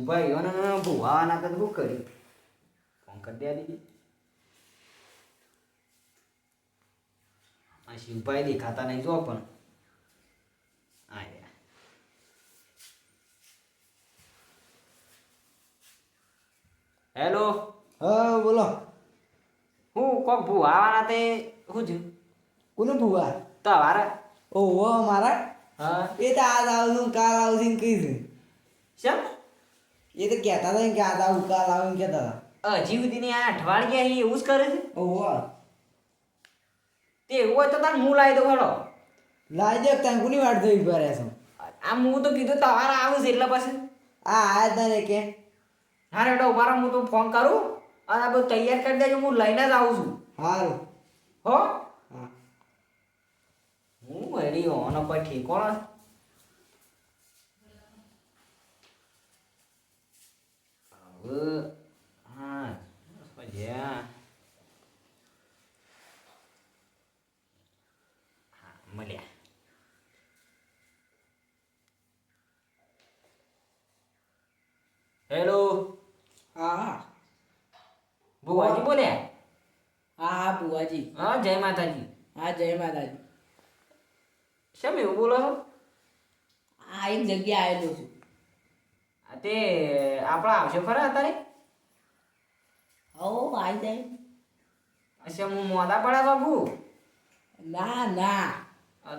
શિવભાઈ અને ભુવાના તો શું કર્યું ફોન કરી દે દીધી આ શિવભાઈ દેખાતા નહીં જો પણ આયા હેલો હા બોલો. હું કોક ભુવા આવવાના તે શું થયું કોને ભૂવા? તમારા ઓહો મારા હા એ તો આજ આવું કાલ આવું કઈ છે. શેમ એ તો કહેતા હતા કે આજ આવું કાલ આવું કહેતા હતા. હજી સુધીની આ અઠવાડિયા અહીં એવું જ કરે છે ઓહો તે એવું હોય તો તાર હું લાવી દઉં હેડો લાઈ દે ત્યાં કોની વાટ જોઈ ભરે છો. આ હું તો કીધું તમારા આવું છે એટલે પછી આ આયા તને કે હા હેડો ઉભા રહો, હું તો ફોન કરું અને આ બધું તૈયાર કરી દેજો, હું લઈને જ આવું છું હારું. હો હા હું વળી ઓનો કોઈ ઠીકોણ હવે હા સમજ્યા હા મળ્યા હેલો હા હા ભુવાજી બોલ્યા હા હા બુવાજી. હા જય માતાજી હા જય માતાજી. શેમ એવું બોલો છો આ એક જગ્યા આવેલો છું. આ તે આપણા આવશે ખરા અત્યારે હો આવી જાય. અચ્છા હું મોડા પડ્યા બાબુ ના ના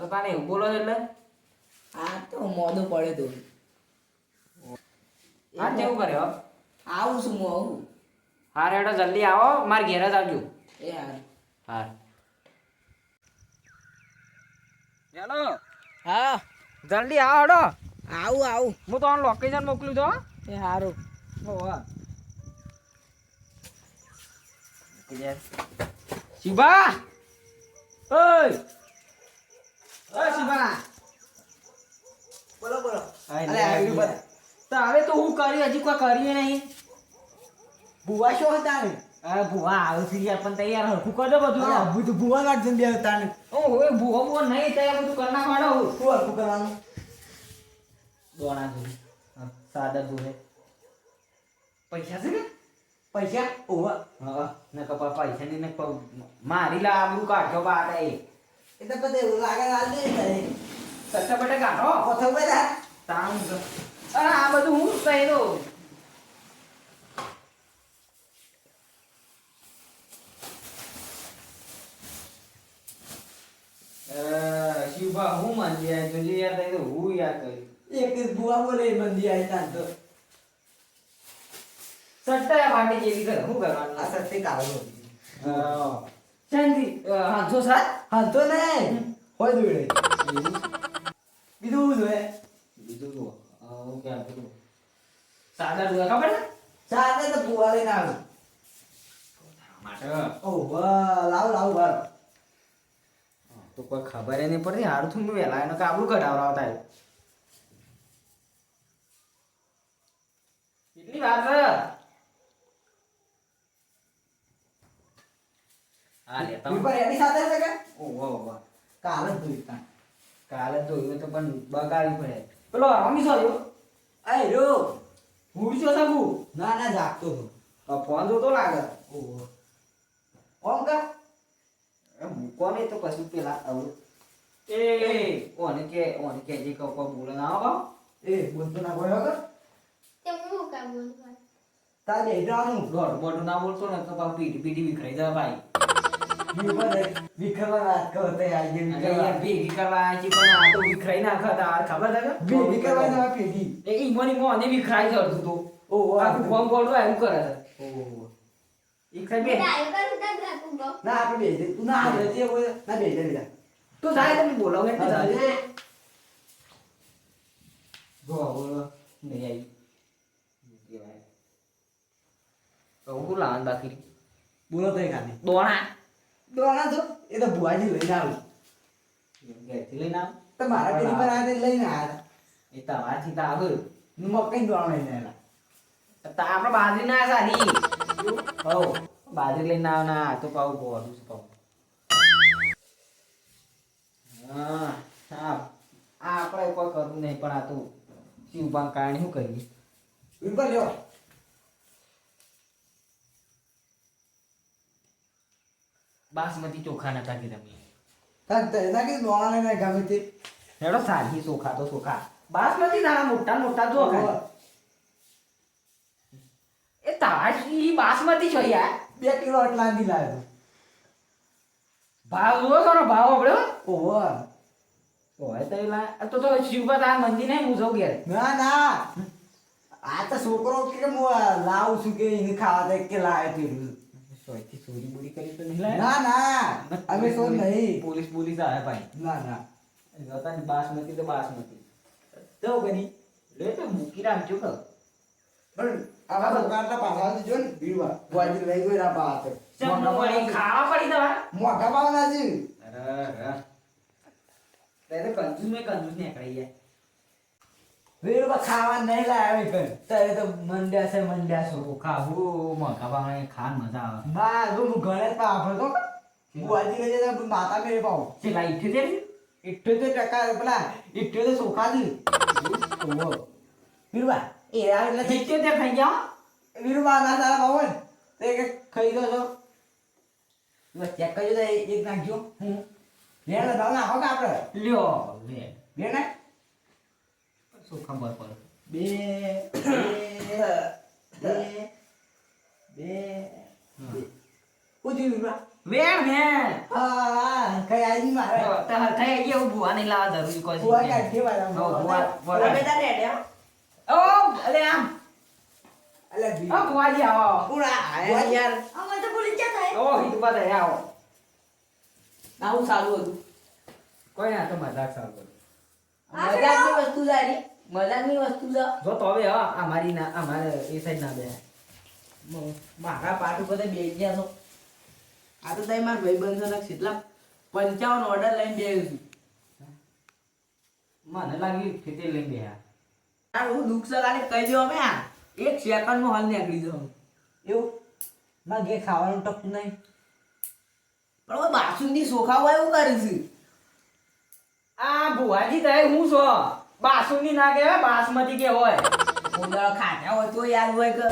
તો તારે એવું બોલો છો એટલે આ તો મોડું પડે તો હા તેવું કર્યો આવું છું હું આવું. હા રેડો જલ્દી આવો મારે ઘેર જ આવજો એ હાર હા હેલો હા જલ્દી આવો હેડો આવું આવું. હું તમને લોકેશન મોકલું છું એ સારું. શિવા ઓય ઓય શિવા બોલો બોલો. અરે અરે આવી આવી તો હવે તો હું કર્યું હજી કોઈ કર્યું નહીં બુવા શો હતા ને? અરે ભુવા આવે છે યાર પણ તૈયાર હરખું કરજો બધું અરે હું તો બુવા ના જન બે હતા ને. ઓ હોય ભુવો ભુવો નહીં તૈયાર બધું કરી નાખવાડો શું હરખું કરવાનું? દોણા જોઈએ સાદા જોઈએ પૈસા છે કે પૈસા ઓવા હા ને કપા પૈસા ની ને મારી લા આબરૂ કાઢો બાટ એ એ તો બધે લાગે લાલ દે તારે સટ્ટા બટે કાઢો કોથો બેઠા તામ અરે આ બધું હું કહી દઉં શિવભા હું માની યાર જોજે યાર તઈ તો હું યાર કરી એક જ બુવા બોલે મંદી આવી તાં તો સટ્ટા પાટી જેવી કર હું કરવાનું આ સત્ય કાળો શાંતિ હા જો સાત હા તો નહીં હોય દોડે બીજું શું જોઈએ? બીજું તો હું ક્યાં બધું સાદા જોયા ખબર ને ચાલે તો બુવા લઈને આવું. માટે ઓ વાહ લાવ લાવ બાર તો કોઈ ખબર નહીં પડતી હારું થયું વહેલા એનો કાબલું કઢાવડાવતા કેટલી વાર છે હા લે તમે પેપર એની સાથે છે કે ઓહો ઓહો કાલ જ જોઈ તાં કાલે જોયું તો પણ બગાડી પડે પેલો રમી છો જો આય રો હું છો સાબુ ના ના જાગતો હતો. ફોન જોતો લાગે ઓહો ઓમ કા મૂકો નહીં તો પછી પેલા આવું એ ઓને કે જે કહો બોલે ના આવો એ બોલતો ના બોલ્યો કે તે હું કામ બોલવા તાર બે જવાનું દોઢ મોઢું ના બોલતો ને તો પાછું પીઠી પીઠી વિખરાઈ જાય ભાઈ વિખરવા વાત કરો તે આજે અરે યાર ભેગી કરવા આવ્યા છીએ પણ આ તો વિખરાઈ નાખતા આ ખબર છે કે વિખરવા ના પેઢી એ ઈમોની મોને વિખરાઈ જતું તો ઓહો આખું ફોન બોલતો એવું કરે છે ઓહો વિખરાઈ બે ડાયો કરું તા રાખું બો ના આપણે બે તું ના આવે તે હોય ના બે જઈ તું જાય તમે બોલાવ એટલે જાય જો બોલો નહીં આવી કેવાય કહું લાન બાકી બોલો તો ખાલી દોણા દોણા તો એ તો ભુવાજી લઈને આવું ઘેરથી લઈને આવ તો મારા પેલી પર આ લઈને આવ્યા એ તમારથી તો આવે મકઈ દોણા લઈને આવ્યા તો આપણે બાજરી ના સારી હો બાજરી લઈને આવ ના તો પાવું બોલું છે પાવું હા હા આપણે કોઈ કરવું નહીં પણ આ તો શિવભાન કારણે શું કરીએ વીરભાઈ લ્યો. બાસમતી ચોખા નતા કે તમે તાન તે ના કે નોણા લઈને ગમે તે. હેડો સાજી ચોખા તો ચોખા બાસમતી નાના મોટા મોટા ચોખા એ તાજી બાસમતી છો યાર 2 કિલો એટલા દી લાવ્યો. ભાવ જો કરો ભાવ આપણો ઓહો. ઓય તો એલા તો શિવપત આ મંદિર નહીં હું જઉં ઘેર ના ના આ તો છોકરો કે હું લાવું છું કે એને ખાવા દે કે લાવે તે સોયથી ચોરી બોરી કરી તો નહીં લાયા ના ના અમે તો નહીં. પોલીસ આવે ભાઈ ના ના જતા બાસમતી તો બાસમતી તો કરી લે તો મૂકી રાખજો કે પણ આવા દુકાનના પાછા જો ને બીવા વાજી લઈ ગયો ના પાતે ખાવા પડી દવા મોઢા પાવના છે. અરે તો કંજૂસ ને કરાઈ જાય વીરવા ખાવા નહીં લાવે કર તારે તો મંડ્યા છે મંડ્યા છો. ખાવું મોટા ભાવને ખાન મજા આવે ના જો હું ઘરે જ પાફો તો બુઆજી લઈ જતા માતા મેરે પાઉં ચેલા ઈઠે છે 78% પેલા 78 સોખા દી. ઓહો વીરવા એ આ એટલે ઈઠે તે ખાઈ જાઓ વીરવા ના સારા ભાવ ને તે કે ખાઈ દો છો બસ ચેક કરજો તો એક નાખજો. હું લેણ ભાવ નાખો કે આપણે લ્યો લે લે ને શું ખબર પડે બે બે બે બે ઉજી વીરવા વેણ વેણ હા કઈ આજી મારે તાર થઈ ગયો બુઆ નહીં લાવા જરૂરી કોઈ બુઆ કાઢી વાળા બુઆ બેટા રેડ્યા ઓ અલે આમ અલે બી ઓ બુઆજી આવો પૂરા આયા યાર અમે તો ભૂલી જ થાય ઓ હિત બાદ આવો આવું સારું હતું. કોઈ ના તો મજાક ચાલુ કરો મજાકની વસ્તુ સારી મજાકની વસ્તુ છે. જો તો હવે હા અમારી ના અમારે એ સાઈડ ના બે મારા પાટ ઉપર બે ગયા છો. આ તો તમે મારા ભાઈબંધ છો ને કેટલા 55 ઓર્ડર લઈને બેહ્યો છું. મને લાગ્યું ખેતે લઈને બે યાર હું દુઃખ છે ખાલી કહી દો અમે આ 1 સેકન્ડમાં હાલ નીકળી જાઉં. એવું માં ગે ખાવાનું ટક નહીં. પણ હવે બાસુંદી સોખા હોય એવું કરે છે. આ બુઆજી થાય હું છો બાસુની ના કહેવાય બાસમતી કે હોય ઉંદર ખાતા હોય તો યાદ હોય કે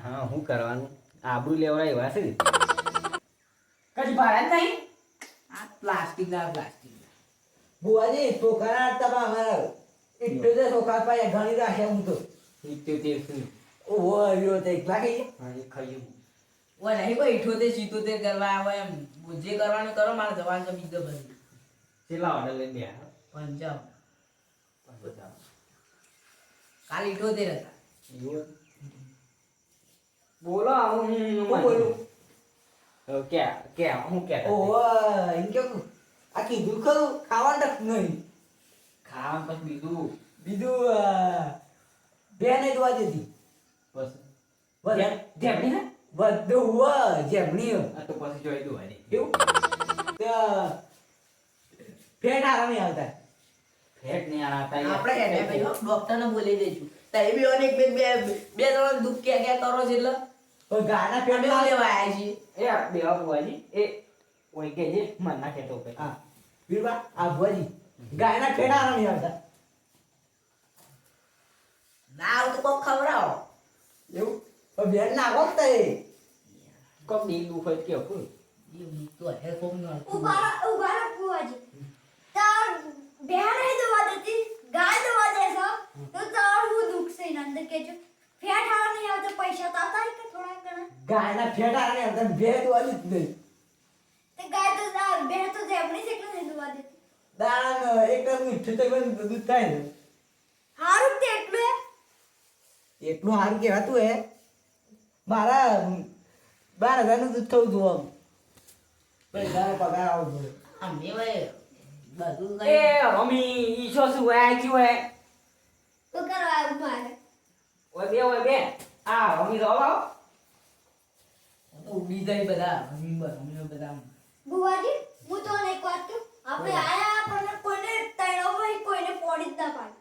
હા શું કરવાનું આબરૂ લેવડા એવા છે કદી ભાડા જ નહીં આ પ્લાસ્ટિક બુઆજી છોકરા તમારા અમારા 78 સોખા પાયા ઘણી રાખ્યા હું તો. 78 ઓહો યો તે એકલા કે હા એ ખાઈ ઓય નહીં કોઈ 78 77 કરવા આવે એમ જે કરવાનું કરો મારે જવાન તો બીજો બધી કેટલા ઓર્ડર લઈને બે 55 બધા કાલે 78 હતા. બોલો હું હું બોલું કે હું કે ઓહો એમ કેવું આ કીધું ખરું ખાવાનું ટક નહીં. ખાવા પછી બીજું બીજું બે ને દોવા દીધી પછી જેમની ને બધું જેમણી આ તો પછી જોઈ દઉં આની એવું ફેટ આરામ નહીં આવતા. ફેટ નહીં આતા આપણે એને ભાઈ ડોક્ટરને બોલી દેજો. તારે બી ઓને બે બે બે ત્રણ દુઃખ કે કરો છે એટલે પણ ગાના પેટ ફેટ લેવા આવ્યા છીએ. એ બેવા બુઆજી એ ઓય કે જે મન ના કેતો કે હા વીરબા આ ભુવાજી ગાયના ફેટ આરામ નહીં આવતા. ના આવું તો કોક ખવડાવો. એવું પણ બેન નાખો જ તે કોક દી દુખ જ કે કોણ એ તો હે કોક નો ઉભા બુઆજી તાર બેહા નહીં દવા દેતી ગાય દવા દેસો તો તાર હું દુખ છે નંદ કે જો ફેટ આવા નહીં આવતો પૈસા તો આતા કે થોડા ઘણા ગાયના ફેટ આરામ નહીં આવતા. બે દોવા જ નહીં. તે ગાય તો બે તો જેમની છે એટલે નહીં દવા દેતી દાણા એકદમ મીઠું તો પણ દૂધ થાય ને હારું તે એટલે એટલું સારું કહેવાતું હે. મારા 12,000 નું દૂધ થવું હતું આમ પૈસાનો પગાર આવો જોઈએ. અમને ભાઈ બધું એ રમી ઈશો શું આ ક્યું હે તો કરવા મારે ઓય બે આ રમી જાવ તો ઉડી જાય બધા અમને બધા બુઆજી હું તો એક વાત કહું આપણે આયા પણ કોઈને તૈણો હોય કોઈને પોડી જ ના પાડે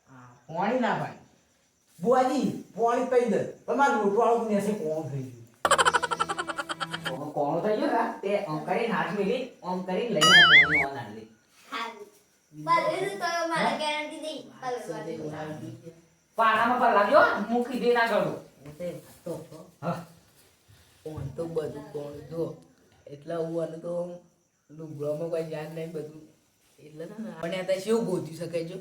હા પાણી ના પાય. બુઆજી પાણી પી દે તમારું રોટવાળું નેસે કોણ થઈ ગયું. કોણ થઈ ગયો કા તે ઓમ કરીને હાથ મેલી ઓમ કરીને લઈને કોણ ઓન આલી હા બસ એ તો મારા ગેરંટી દઈ સાથે ઉડાવી દીધી. પાણામાં પર લાગ્યો મૂકી દે ના કરું હું તો એ વાતો છો હા ફોન તો બધું કોણ જો એટલે હું અને તો લુગડામાં કોઈ ધ્યાન નહીં બધું એટલે ને આપણે આ શું ગોતી શકે જો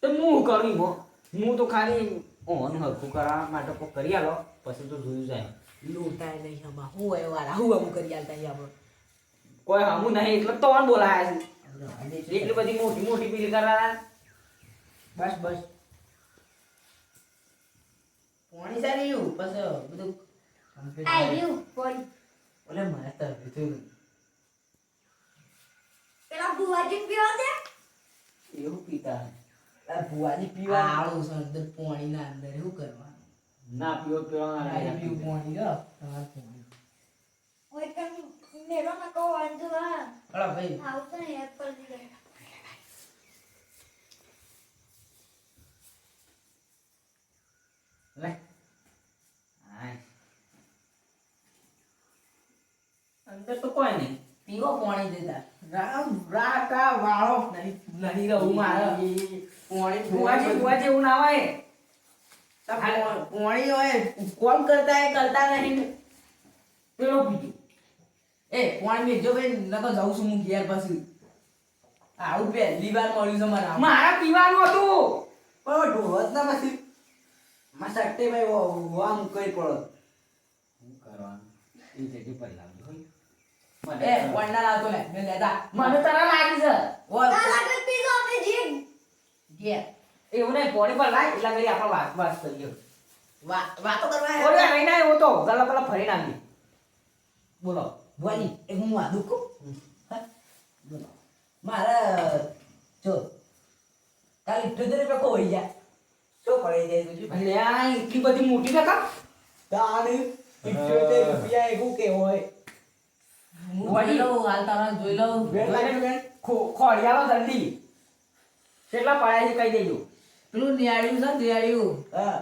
તો હું કરું મો હું તો ખાલી ઓન હરખું કરવા માટે કોઈ કરી આલો પછી તો જોયું જાય લૂંટાય નહીં આમાં હું એ વાળા હું અમુક કરી આલતા અહીંયા કોઈ હમું નહીં એટલે તો ઓન બોલાયા આપણે છે એટલી બધી મોટી મોટી પીલી કરવા બસ બસ પાણી સારી એવું પછી બધું complete આઈ થાય. રહ્યું પોણી. ઓલે મારે તો લીધું પેલા બુવાજી પીવા દે. એવું પીતા આ ભુવાજી પીવા આળું છે અંદર પાણી ના અંદર શું કરવાનું ના પીવો આઈ પીવા પીવું પાણી જો તમારે પાણી ઓય કન મેરો ન કો વાંધો હા. અલા ભાઈ આવતો ને એપલ દે. લે આય અંદર તો કોઈ નહીં પીવો પાણી દેતા રામ રાકા વાળો નહીં નહીં રહું મારે પાણી બુવાજી એવું ના આવે પાણી હોય કોમ કરતા એ કરતા નહીં પેલો પીજો એ પાણી મેં જો ભાઈ નતો જાઉં છું હું ઘેર પછી આવું પહેલી વાર મળ્યું છે મારા મારા પીવાનું હતું પણ ઢોત ના પછી માં સટ્ટે ભાઈ વામ કઈ પડો શું કરવાનું એ જગ્યાએ પહેલા એ કોણના લાવતો લે મેં લેતા મને તારા લાગી છે ઓય તાર આગળ પીજો અમે જીમ. ઘેર એવું નહીં પોણી પર લાય એટલા ઘડી આપણે વાત કરીએ વાતો કરવા ઓલે રહીને આવ્યો તો ગલા પેલા ફરી નાખી બોલો ભુવાજી એક હું વાદું કહું હા બોલો મારા જો કાલ 78 રૂપિયા કો હોઈ જાય શું પડી જાય તું એટલે આ એટલી બધી મોટી નકા તાણ 78 રૂપિયા એવું કે હોય જોઈ લઉં હાલ તારા જોઈ લઉં ખોડિયાલો જલ્દી કેટલા પાયા છે કહી દેજો પેલું નિયાળ્યું છે નિયાળ્યું હા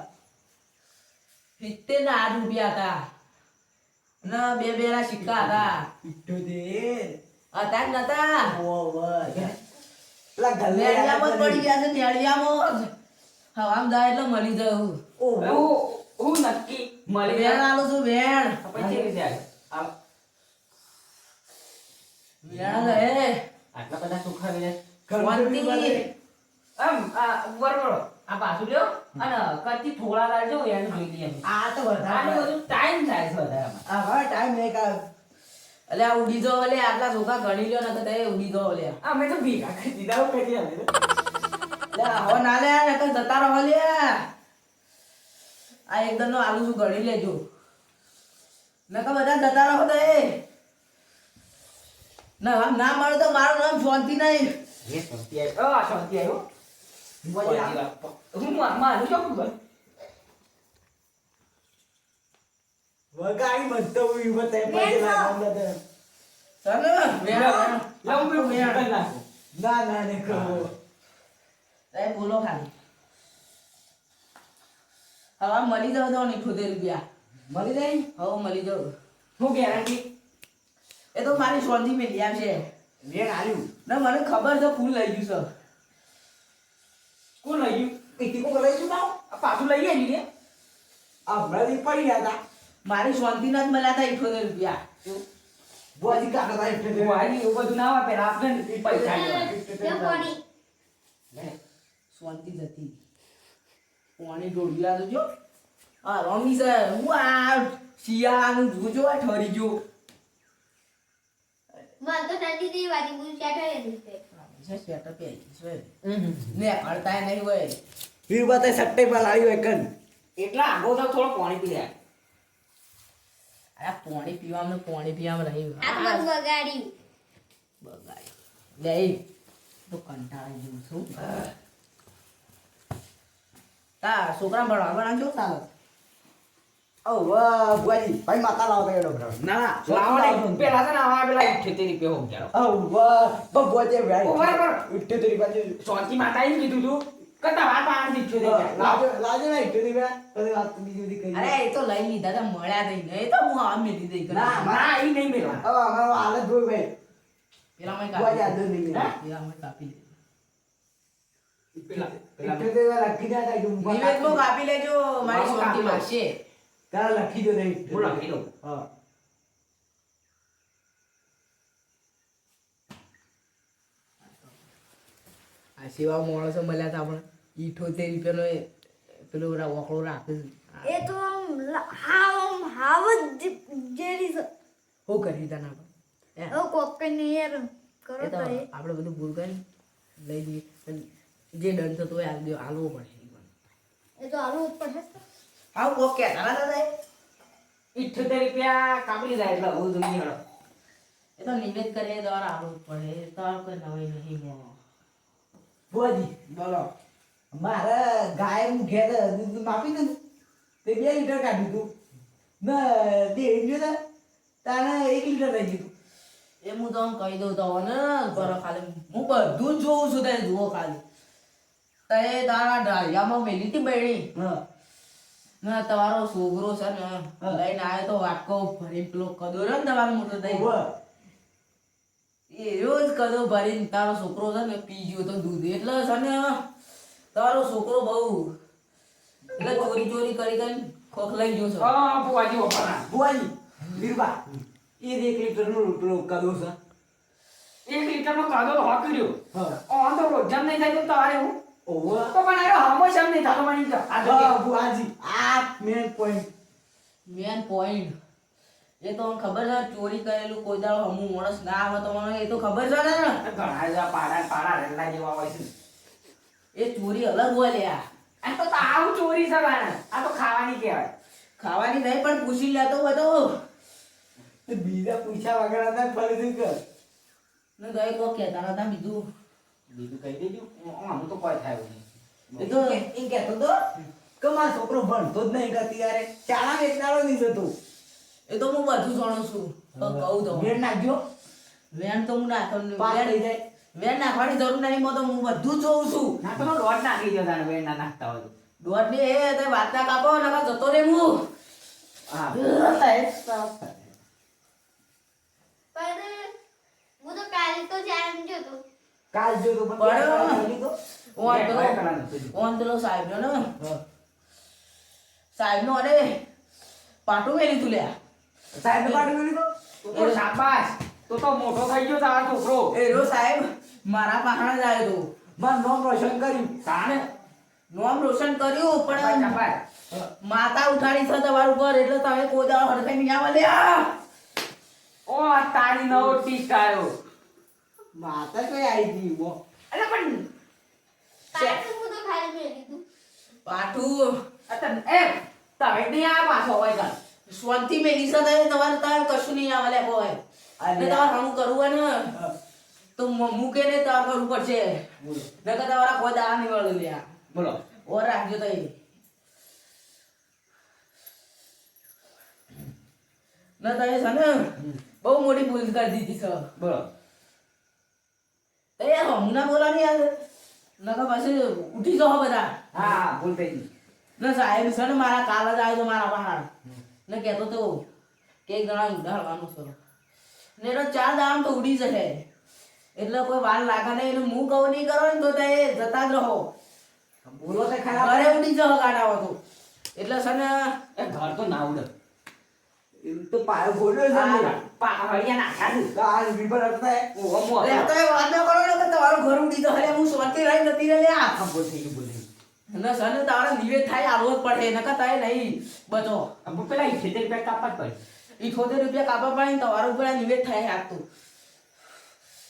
70 ના 8 રૂપિયા હતા ના બે બે ના સિક્કા હતા 78 હતા જ નતા ઓવર પેલા ગલ્લે નિયાળિયામાં જ પડી ગયા છે નિયાળિયામાં જ હવામ જાય એટલે મળી જાઉં હું નક્કી મળી વેણ ગયા આલું છું વેણ પછી રીતે આવે વેણ લે આટલા બધા સુખા વિના શાંતિ. આમ બરોબર આ પાછું લ્યો અને કચ્છી થોડા લાવજો એને જોઈ લઈએ અમે. આ તો આની વધારે બધું ટાઈમ થાય છે વધારે આમાં. આ હવે ટાઈમ નહીં કા એટલે આ ઉડી જો ઓલે આટલા ચોખા ગણી લ્યો ને તો ઉડી જો ઓલે અમે તો ભેગા કરી દીધા હો કરી અમે તો. લે હવે ના લે નકર જતા રહો લે આ એકદમ નો આલુ શું ગણી લેજો નકર બધા જતા રહો તો એ ના આમ ના મળે તો મારું નામ શાંતિ નહીં એ શાંતિ આવ્યો. આ શાંતિ આવ્યો. હું મારું શું કરું? વગાડી બધો ઊભો થાય પછી લાગવાનું નથી. ચાલો વેણ લાવું પેલું વેણ કરી નાખું. ના ના ને કહો તમે બોલો ખાલી હવે મળી જાવ તો 78 રૂપિયા મળી જાય હવે મળી જાવ હું ગેરંટી એ તો મારી શાંતિ મેલી આવશે વેણ આલ્યું ના મને ખબર છે ફૂલ લઈ ગયું છે કોણ લઈ ગયું? પીતી કો લઈ શું પાવ આ પાછું લઈ આવી ને આ હમણાંથી પડી ગયા હતા મારી શાંતિ ના જ મળ્યા હતા 78 રૂપિયા બુઆજી કાકા ભાઈ એટલે હું આવી એવું બધું ના હોય પેલા આપને ને પૈસા લે પોણી. શાંતિ જતી પાણી ડોડિયા તો જો આ રમી છે હું આ શિયાળાનું જોજો આ ઠરી ગયો મને તો ઠંડી જેવી વાતી બુલ ચાટાઈ દીધી. સ્વેટર પહેરી છે ને હળતા નહીં હોય વીરબાતે સટ્ટે પર લાવ્યો એક જ એટલા આગો તો થોડો પાણી પી લે. આ પાણી પીવામાં રહી આત્મા બગાડ્યું. બગાડી લે એ તો કંટાળી જઉં છું તા છોકરા ભણવા ભણાવજો ચાલો ઓ વાહ બુઆજી ભાઈ માતા લાવો પેલો બરાબર ના લાવો ને પેલા છે ને આવા પેલા 78 રૂપિયા હો ગયા. ઓ વાહ બુઆજી ભાઈ ઓ બરાબર. 78 રૂપિયા શાંતિ માતા એમ કીધું તું કરતા વાર પાણી દીધું દે લાવો. લાજો ના 78 રૂપિયા તો વાત બીજી બધી કરી અરે એ તો લઈ લીધા તા મળ્યા નહીં એ તો હું આમ મેલી દઈ ના, ના ઈ નહીં મેળવા. હવે અમારો હાલત જોઈ ભાઈ પેલા મેં બુઆજી કાપી આદર નહીં હે? પેલા મેં કાપી દે પેલા ઇઠ્ઠોતેર વાર લખી ના થાય તું નિવેદમાં કાપી લેજો મારી હા, શાંતિ કાપી લો. માગશે તારા લખી દો નહીં હું લખી દઉં. હા આ સેવા માણસો મળ્યા હતા આપણે 78 રૂપિયાનો પેલો ઓકળો રાખે એ તો આમ હાવ જ જેરી છે શું કરી તને આપણે હવે કોક કઈ યાર કરો એ તો તો એ આપણે બધું ભૂલ કરી લઈ જઈએ અને જે દંડ થતો હોય આલવો પડે એ તો આલુ ઉપર છે હા કોક કે તારા દાદા 78 રૂપિયા કાપી જાય એટલે હું જમી હેડો. એ તો નિવેદ કરે દ્વારા આલવું પડે એ તો આ કોઈ નવાઈ નહીં મો ભુવાજી બોલો મારે ગાય હું ઘેર દૂધ માપી ને તે 2 લીટર કાઢ્યું તું ને ડેરી ગયો ને તારે 1 લીટર રહી ગયું એ હું તમને કહી દઉં તો ને બરો ખાલી હું બધું જ જોઉં છું તે જુઓ ખાલી તે તારા ઢાળિયામાં મેલી હતી બહેણી હા ના તમારો છોકરો છે ને લઈને આવ્યો તો વાટકો ભરીને પેલો કદો રહ્યો ને તમારો મોટો થઈ ઓવે. એ રોજ કદો ભરીને તારો છોકરો છે ને પી ગયો તો દૂધ એટલે છે ને તારો છોકરો બહુ એટલે ચોરી ચોરી કરી કરીને ખોખલાઈ ગયો છે હા બુવાજી વફાના. ભુવાજી વીરબા એ 1 લીટરનું પેલો કદો છે 1 લીટરનો કાદો તો હોક કર્યો. હા ઓન તો રોજમ નહીં થાય તો તારે હું ઓવે. તો પણ આયો હમો શમ નહીં થતો મને તો. આ તો હા ભુવાજી આ મેન પોઈન્ટ મેન પોઈન્ટ એ તો મને ખબર છે ચોરી કરેલું કોઈ દાડો હમું માણસ ના આવે તો મને એ તો ખબર છે ને ઘણા બધા પાડા રેલા જેવા હોય છે. એ ચોરી અલગ હોય લ્યા આ તો આવું ચોરી છે ભાણા. આ તો ખાવાની કહેવાય. ખાવાની નહીં પણ પૂછી લેતો હોય તો તે બીજા પૂછ્યા વગર હતા ફરીથી કર ને ગઈ કોક કહેતા નતા બીજું બીજું કહી દેજો. આનું તો કોઈ થાય એવું નહીં. એ તો એ કહેતો તો કે મારો છોકરો ભણતો જ નહીં કરતી યારે શાળામાં એક દાડો નહીં જતો એ તો હું બધું જાણું છું તો કહું તો ભેળ નાખજો વેન તો હું નાખવાનું પાસ થઈ જાય વેન નાખવાની જરૂર નહીં હું તો હું બધું જોઉં છું ના તો લોટ નાખી દો તારે વેણ ના નાખતા હોય તો. દોઢ ની એ તે વાર્તા કાપો નકર જતો રે હું હા પણ હું તો કાલે તો જાણ જોતો કાલ જો તો પણ પણ તો ઓન બે પેલો ભાઈ કરાનું થયું. ઓન પેલો સાહેબ ને સાહેબ નો અરે પાટું મેલી તું લ્યા સાહેબ પાડી મેલી તો તો શાબાશ. તો મોટો થઈ ગયો તારો છોકરો. એ રો સાહેબ મારા પાહણ જ આવ્યો તો મારું નામ રોશન કર્યું તાણે નામ રોશન કર્યું પણ શાબાશ. માતા ઉઠાડી છે તમારું ઘર એટલે તમે કોઈ દાડો હરખાઈ નહીં આવા લ્યા ઓ તારી નવો ટીસ્ટ આવ્યો. માતા કઈ આવી ગઈ વો અરે પણ કાલે હું તો ખાલી મેં લીધું પાઠું અતન એ તમે નહીં આ પાછો હોય કાલ. શાંતિ મેલી છે તમારે તારે કશું નહીં આવે લે કોઈ અને તમારે હમું કરવું હોય ને તો મૂકે ને તાર કરવું પડશે બોલો નકર તમારા કોઈ દાડા નહીં મળે લ્યા બોલો. ઓર રાખજો તો ના તમે છે ને બહુ મોટી ભૂલ કરી દીધી છે બોલો. તો યાર હમું ના બોલાની યાર નકર પાછું ઉઠી જાઓ બધા હા ભૂલ થઈ ગઈ. ના સાહેબ છે ને મારા કાલ જ આવ્યો તો મારા પહાડ ને કહેતો તો કે એક જણા ઉડાડવાનું છે ને એનો 4 દાડા તો ઉડી જશે એટલે કોઈ વાર લાગે નહીં એટલે હું કહું નહીં કરો ને તો તે જતા જ રહો બોલો તો ખરા ઘરે ઉડી જાઓ ગાડામાં તો એટલે છે ને એ ઘર તો ના ઉડે. એમ તો પાયો બોલ્યો છે ને હળિયા નાખ્યા છે. આ વિભર હતા ઓહો મો. એટલે તો એ વાત ન કરો ને કે તમારું ઘર ઉડી જશે હું શાંતિ રહી જતી રહે લ્યા આ ભૂલ થઈ ગઈ ભૂલ થઈ ગઈ. અને છે ને તારા નિવેદ થાય આવવો જ પડે નકર તારે નહીં બચો આ પેલા 78 રૂપિયા કાપવા જ પડે. 78 રૂપિયા કાપા પડે ને તમારું ઉપર નિવેદ થાય આપતું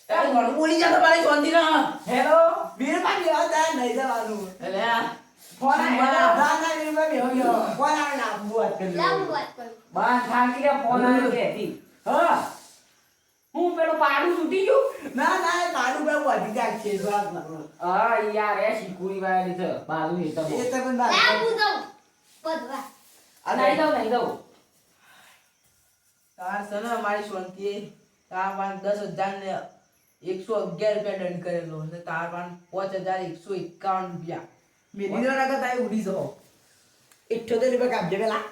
તારે ઘણું બોલી જા તમારી શાંતિ ના હેલો વીરબા બેહો તા નહીં જવાનું એટલે આ ફોન આવ્યો. ના ના વીરબા બેહો ગયો ફોન આવે ના બુઆત કરી લાવ વાત કરું બાર થાકી ગયા ફોન આવ્યો કે હતી. હા હું પેલો પાડું તૂટી ગયું. ના ના મારું બે વધી જાય છે વાત ના હા યાર એ શીકુડી વાળી છે બાજુ એ તો એ તો પણ લાવ હું ના દઉં બધવા નહીં દઉં નહીં દઉં. તાર છે ને મારી શાંતિ તાર પાન 10,000 ને 111 રૂપિયા દંડ કરેલો અને તાર પાન 5,151 રૂપિયા મેં લીધો ના કરતા ઉડી જાઓ 78 રૂપિયા કાપજે પેલા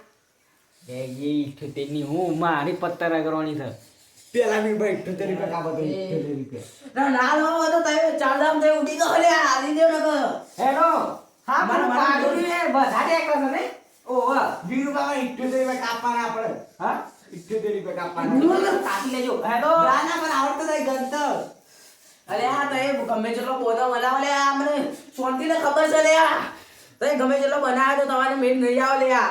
એ 78 ની હું મારી પત્તરા કરવાની છે. પેલા મેં ભાઈ 78 રૂપિયા કાપો તો 78 રૂપિયા ના ના લો તો તમે ચાર દામ તે ઉડી ગયો લે આલી દેવ નકો હેલો હા મારા પણ પાડું ને બધા ટેકર છે ને ઓ વાહ વીરુ બાબા 78 રૂપિયા કાપવાના આપણે હા 78 રૂપિયા કાપવાના બોલો કાપી લેજો હેલો ના પણ આવડતો નહીં ગંત અરે આ તો એ ગમે જેટલો બોધો બનાવો લે આ મને શાંતિ ને ખબર છે લે આ તો એ ગમે જેટલો બનાવે તો તમારે મેળ નહીં આવે લે આ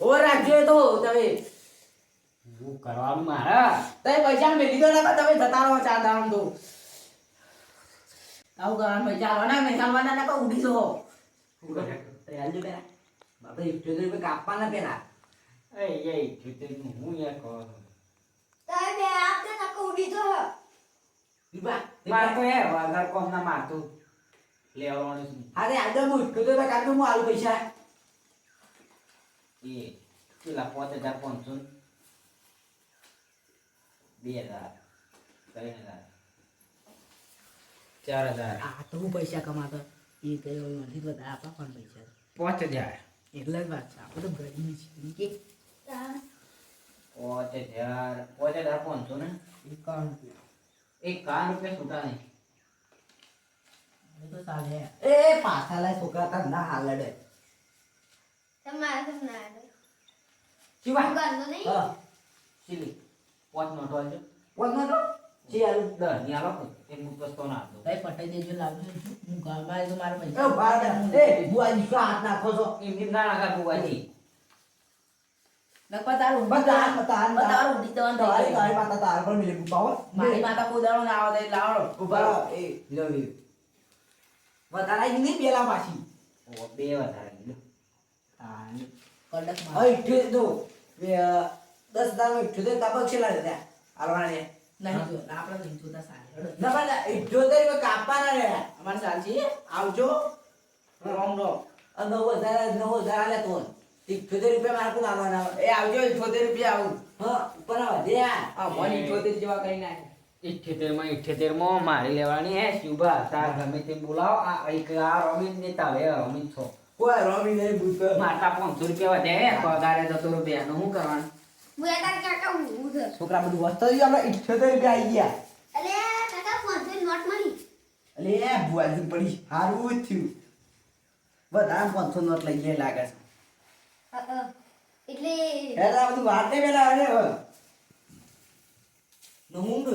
ઓ રાખજો એ તો તમે શું કરવાનું મારા તમે પૈસા મેલી દો ને તમે જતા રહો ચાર દામ તો આવું કરવાનું પૈસા આવવાના નહીં આવવાના ને ઉડી જો તૈયાર જો પેલા બાપા 78 રૂપિયા કાપવાના પેલા એ ખેતરનું હું યાર કહો તારે બે આપતે નકો ઉડી તો હ. દીપા માર તો એ વગર કોમ ના મારતું લેવાનું છે અરે આજે હું 78 રૂપિયા કાઢું હું આલુ પૈસા એ પેલા 5500 2000 3000 4000 આ તો હું પૈસા કમાતો એ કયો નથી બધા આપા પણ પૈસા 5000 એટલા જ વાત છે આપણે તો ગરીબી છે કે તાર 5500 ને 51 એક કાર રૂપિયા છૂટા નહીં એ તો ચાલે એ પાછા લાય છોકરા તાર ના હાલ લડે તમારે તો ના આવે. શિવા હું ગાંધો નહીં. હા ચીલી 5 નોટો આલજો કોણ તો જી આલુ 10 ની આલો એક મુકસ્તો ના આપજો તઈ પટાઈ દેજો લાવજો હું ગામમાં તો મારા એ પૈસા બાર એ બુઆજી શું હાથ નાખો છો એમ ના નાખા બુવાજી નકવા તારું બતાર ઉડી જવાનું થઈ તારી ગયું. માતા તાર પર મિલે ગુપાવો મારી માતા કોદાળો ના આવે તો લાવડો ઉભા એ લવી વધારાઈ નહીં પેલા પાછી ઓ બે વધારે લીધું કડક માં હવે ઇઠ્ઠે દો 10 દામ ઇઠ્ઠે તાબક છે લાગે ત્યાં આલવાના નહીં જો આપણે નહીં જોતા સારી ના પણ 78 રૂપિયા કાપવાના રે અમારે સાલજી આવજો રોમ રોમ 9000 આલે તો 78 રૂપિયા મારે કોણ આલવાના એ આવજો 78 રૂપિયા આવું હા પણ વધ્યા આ મને 78 જેવા કઈ નાખે 78 માં મારી લેવાની હે શુભા તાર ગમે તે બોલાવો આ એક આ રમીન ને તાવે રમીન છો કોઈ રોમી નહીં ભૂત માતા 500 રૂપિયા વધે પગારે જતો રૂપિયા નું શું કરવાનું હું એ તાર કાકા ઊભું છે. છોકરા બધું વસ્તુ આપણે 78 રૂપિયા આવી ગયા અલે કાકા 500 નોટ મળી. અલે બુઆજી પડી હારું થયું બધા 500 નોટ લઈ ગયા લાગે છે એટલે હેરા બધું વાટે વેલા અરે હવે નો ઊંઘ